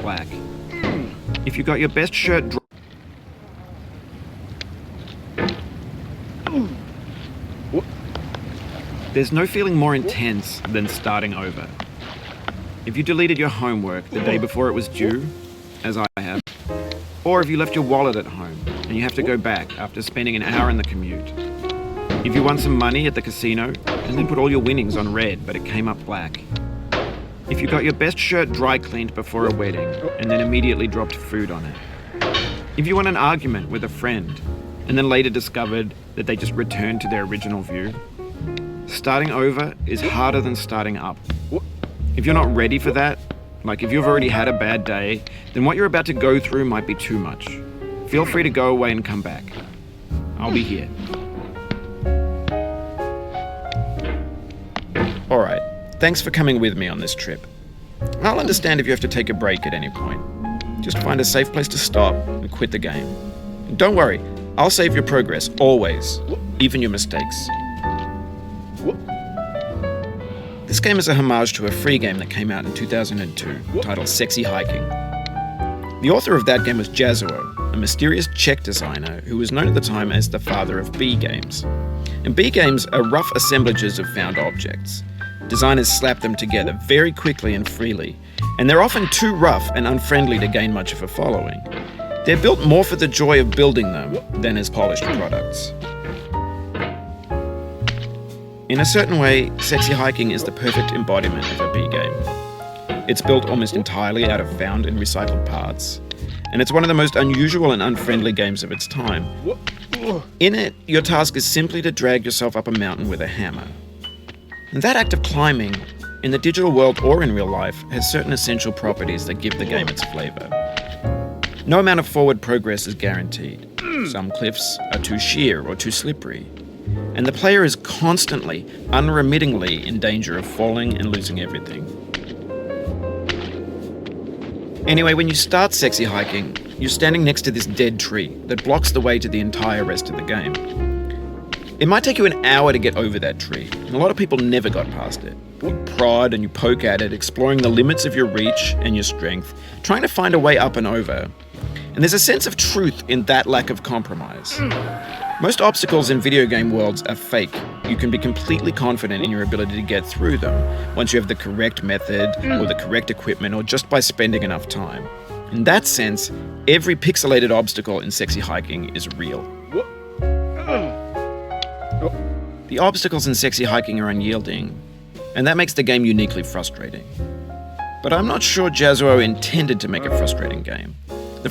black. If you got your best shirt there's no feeling more intense than starting over. If you deleted your homework the day before it was due, as I have, or if you left your wallet at home and you have to go back after spending an hour in the commute. If you won some money at the casino and then put all your winnings on red but it came up black. If you got your best shirt dry cleaned before a wedding and then immediately dropped food on it. If you won an argument with a friend and then later discovered that they just returned to their original view. Starting over is harder than starting up. If you're not ready for that, like if you've already had a bad day, then what you're about to go through might be too much. Feel free to go away and come back. I'll be here. Alright, thanks for coming with me on this trip. I'll understand if you have to take a break at any point. Just find a safe place to stop and quit the game. And don't worry, I'll save your progress, always, even your mistakes. This game is a homage to a free game that came out in 2002, titled Sexy Hiking. The author of that game was Jazuo, a mysterious Czech designer who was known at the time as the father of B games. And B games are rough assemblages of found objects. Designers slap them together very quickly and freely, and they're often too rough and unfriendly to gain much of a following. They're built more for the joy of building them than as polished products. In a certain way, Sexy Hiking is the perfect embodiment of a B game. It's built almost entirely out of found and recycled parts, and it's one of the most unusual and unfriendly games of its time. In it, your task is simply to drag yourself up a mountain with a hammer. And that act of climbing, in the digital world or in real life, has certain essential properties that give the game its flavor. No amount of forward progress is guaranteed. Some cliffs are too sheer or too slippery. And the player is constantly, unremittingly in danger of falling and losing everything. Anyway, when you start Sexy Hiking, you're standing next to this dead tree that blocks the way to the entire rest of the game. It might take you an hour to get over that tree, and a lot of people never got past it. You prod and you poke at it, exploring the limits of your reach and your strength, trying to find a way up and over. And there's a sense of truth in that lack of compromise. Most obstacles in video game worlds are fake. You can be completely confident in your ability to get through them once you have the correct method or the correct equipment or just by spending enough time. In that sense, every pixelated obstacle in Sexy Hiking is real. The obstacles in Sexy Hiking are unyielding, and that makes the game uniquely frustrating. But I'm not sure Jazuo intended to make a frustrating game. The